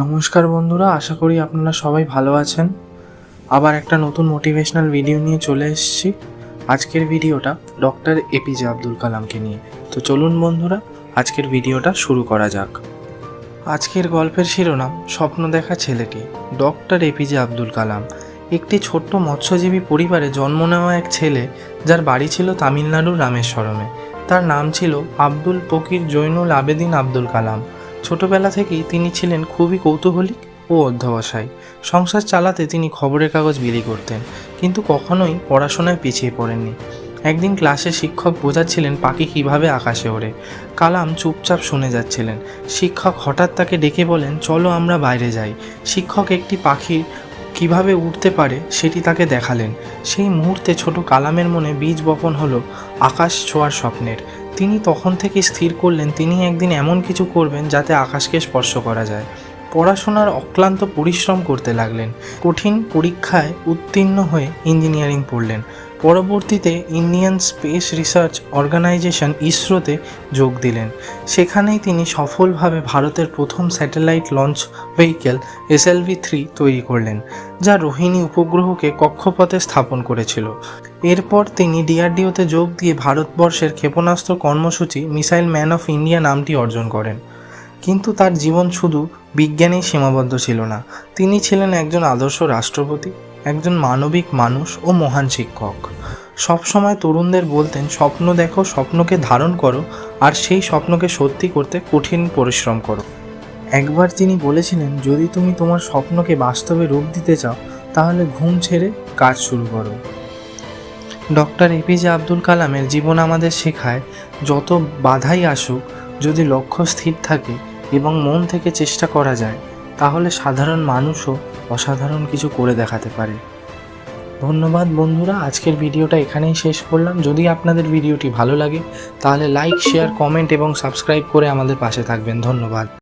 নমস্কার বন্ধুরা, আশা করি আপনারা সবাই ভালো আছেন। আবার একটা নতুন মোটিভেশনাল ভিডিও নিয়ে চলে এসেছি। আজকের ভিডিওটা ডক্টর এপিজে আব্দুল কালামকে নিয়ে। তো চলুন বন্ধুরা, আজকের ভিডিওটা শুরু করা যাক। আজকের গল্পের শিরোনাম স্বপ্ন দেখা ছেলেটি। ডক্টর এপিজে আব্দুল কালাম একটি ছোট্ট মৎস্যজীবী পরিবারে জন্ম নেওয়া এক ছেলে, যার বাড়ি ছিল তামিলনাড়ুর রামেশ্বরমে। তার নাম ছিল আব্দুল ফকির জৈনুল আবেদিন আব্দুল কালাম। ছোটবেলা থেকেই তিনি ছিলেন খুবই কৌতূহলী ও অধ্যবসায়ী। সংসার চালাতে তিনি খবরের কাগজ বিলি করতেন, কিন্তু কখনোই পড়াশোনায় পিছিয়ে পড়েননি। একদিন ক্লাসে শিক্ষক বোঝাচ্ছিলেন পাখি কিভাবে আকাশে ওড়ে। কালাম চুপচাপ শুনে যাচ্ছিলেন। শিক্ষক হঠাৎ তাকে ডেকে বলেন, চলো আমরা বাইরে যাই। শিক্ষক একটি পাখি কিভাবে উড়তে পারে সেটি তাকে দেখালেন। সেই মুহূর্তে ছোট কালামের মনে বীজ বপন হলো আকাশ ছোঁয়ার স্বপ্নের। তিনি তখন থেকে স্থির করলেন তিনি একদিন এমন কিছু করবেন যাতে আকাশকে স্পর্শ করা যায়। পড়াশোনার অক্লান্ত পরিশ্রম করতে লাগলেন। কঠিন পরীক্ষায় উত্তীর্ণ হয়ে ইঞ্জিনিয়ারিং পড়লেন। পরবর্তীতে ইন্ডিয়ান স্পেস রিসার্চ অর্গানাইজেশন ইসরোতে যোগ দিলেন। সেখানেই তিনি সফলভাবে ভারতের প্রথম স্যাটেলাইট লঞ্চ ভেহিকেল SLV-3 তৈরি করলেন, যা রোহিণী উপগ্রহকে কক্ষপথে স্থাপন করেছিল। এরপর তিনি DRDOতে যোগ দিয়ে ভারতবর্ষের ক্ষেপণাস্ত্র কর্মসূচি মিসাইল ম্যান অফ ইন্ডিয়া নামটি অর্জন করেন। কিন্তু তার জীবন শুধু বিজ্ঞানেই সীমাবদ্ধ ছিল না। তিনি ছিলেন একজন আদর্শ রাষ্ট্রপতি, একজন মানবিক মানুষ ও মহান শিক্ষক। সবসময় তরুণদের বলতেন, স্বপ্ন দেখো, স্বপ্নকে ধারণ করো, আর সেই স্বপ্নকে সত্যি করতে কঠিন পরিশ্রম করো। একবার তিনি বলেছিলেন, যদি তুমি তোমার স্বপ্নকে বাস্তবে রূপ দিতে চাও, তাহলে ঘুম ছেড়ে কাজ শুরু করো। ডক্টর এপিজে আব্দুল কালামের জীবন আমাদের শেখায়, যত বাধাই আসুক, যদি লক্ষ্য স্থির থাকে এবং মন থেকে চেষ্টা করা যায়, তাহলে সাধারণ মানুষও অসাধারণ কিছু করে দেখাতে পারে। ধন্যবাদ বন্ধুরা, আজকের ভিডিওটা এখানেই শেষ করলাম। যদি আপনাদের ভিডিওটি ভালো লাগে তাহলে লাইক, শেয়ার, কমেন্ট এবং সাবস্ক্রাইব করে আমাদের পাশে থাকবেন। ধন্যবাদ।